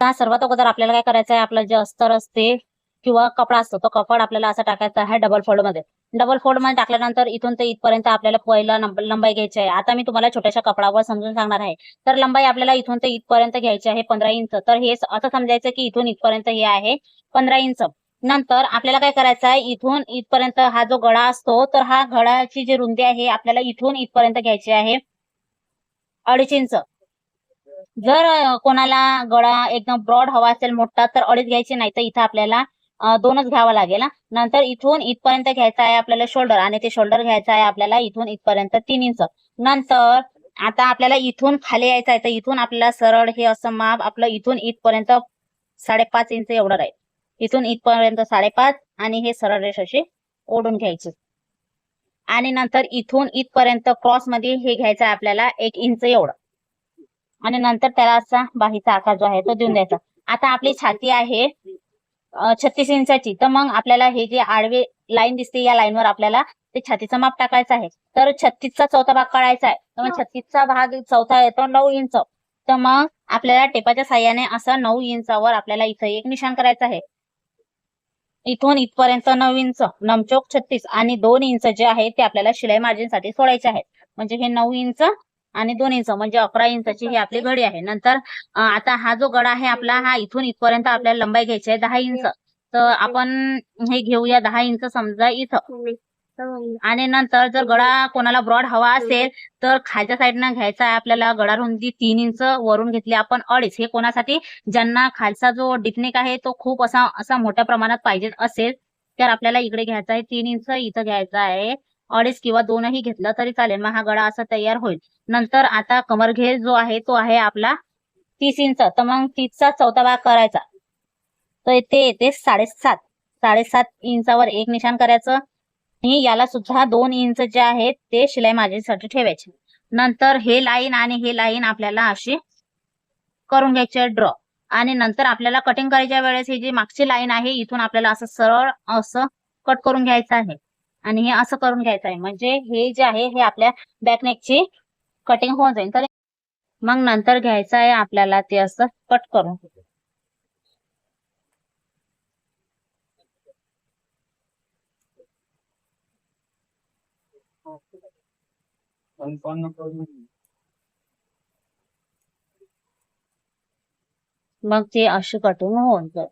आता सर्वात अगोदर आपल्याला काय करायचं आहे, आपलं जे अस्तर असते किंवा कपडा असतो तो कपड आपल्याला असा टाकायचा आहे डबल फोल्ड मध्ये. डबल फोल्ड मध्ये टाकल्यानंतर इथून ते इथपर्यंत आपल्याला पहिला लंबाई घ्यायची आहे. आता मी तुम्हाला छोट्याशा कपडावर समजून सांगणार आहे. तर लंबाई आपल्याला इथून ते इथपर्यंत घ्यायची आहे 15 इंच. तर हे असं समजायचं की इथून इथपर्यंत हे आहे 15 इंच. नंतर आपल्याला काय करायचं आहे, इथून इथपर्यंत हा जो गळा असतो तर हा गळाची जी रुंदी आहे आपल्याला इथून इथपर्यंत घ्यायची आहे 2.5 इंच. जर कोणाला गळा एकदम ब्रॉड हवा असेल मोठा तर 2.5 घ्यायची, नाही तर इथं आपल्याला 2च घ्यावा लागेल. नंतर इथून इथपर्यंत घ्यायचा आहे आपल्याला शोल्डर, आणि ते शोल्डर घ्यायचं आहे आपल्याला इथून इथपर्यंत 3 इंच. नंतर आता आपल्याला इथून खाली यायचं आहे, तर इथून आपल्याला सरळ हे असं माप आपलं इथून इथपर्यंत 5.5 इंच एवढं राहील. इथून इथपर्यंत 5.5 आणि हे सरळ रेष अशी ओढून घ्यायची. आणि नंतर इथून इथपर्यंत क्रॉस मध्ये हे घ्यायचं आहे आपल्याला 1 इंच एवढं. आणि नंतर त्याला असा बाहीचा आकार जो आहे तो देऊन द्यायचा. आता आपली छाती आहे 36 इंचाची. तर मग आपल्याला हे जे आडवे लाईन दिसते या लाईनवर आपल्याला ते छातीचं माप टाकायचं आहे. तर 36चा चौथा भाग काढायचा आहे. तर मग 36चा भाग चौथा येतो 9 इंच. तर मग आपल्याला टेपाच्या साह्याने असं 9 इंचावर आपल्याला इथं एक निशाण करायचं आहे. इथून इथपर्यंत 9 इंच, नमचोक 36 आणि 2 इंच जे आहे ते आपल्याला शिलाई मार्जिनसाठी सोडायचे आहेत. म्हणजे हे 9 इंच आणि 2 इंच म्हणजे 11 इंचाची ही आपली घडी आहे. नंतर आता हा जो गळा आहे आपला, हा इथून इथपर्यंत आपल्याला लंबाई घ्यायची आहे 10 इंच. तर आपण हे घेऊया 10 इंच समजा इथं. आणि नंतर जर गळा कोणाला ब्रॉड हवा असेल तर खालच्या साईडनं घ्यायचा आहे आपल्याला गळा रुंदी 3 इंच, वरून घेतली आपण 2.5. हे कोणासाठी, ज्यांना खालचा जो डिपनेक आहे तो खूप असा मोठ्या प्रमाणात पाहिजे असेल तर आपल्याला इकडे घ्यायचा आहे 3 इंच, इथं घ्यायचा आहे 2.5 किंवा 2ही घेतलं तरी चालेल. मग हा गळा असा तयार होईल. नंतर आता कमरघेर जो आहे तो आहे आपला 30 इंच. तर मग 30चा चौथा भाग करायचा, तर ते येते 7.5 इंचावर एक निशाण करायचं. आणि याला सुद्धा 2 इंच जे आहेत ते शिलाई मार्जिनसाठी ठेवायचे. नंतर हे लाईन आणि हे लाईन आपल्याला अशी करून घ्यायचे ड्रॉ. आणि नंतर आपल्याला कटिंग करायच्या वेळेस ही जी मागची लाईन आहे इथून आपल्याला असं सरळ असं कट करून घ्यायचं आहे. आणि हे असं करून घ्यायचं आहे, म्हणजे हे जे आहे हे आपल्या बॅकनेकची कटिंग होऊन जाईल. तर मग नंतर घ्यायचं आहे आपल्याला ते असं कट करून. मग ते अशी कटिंग होऊन जाईल.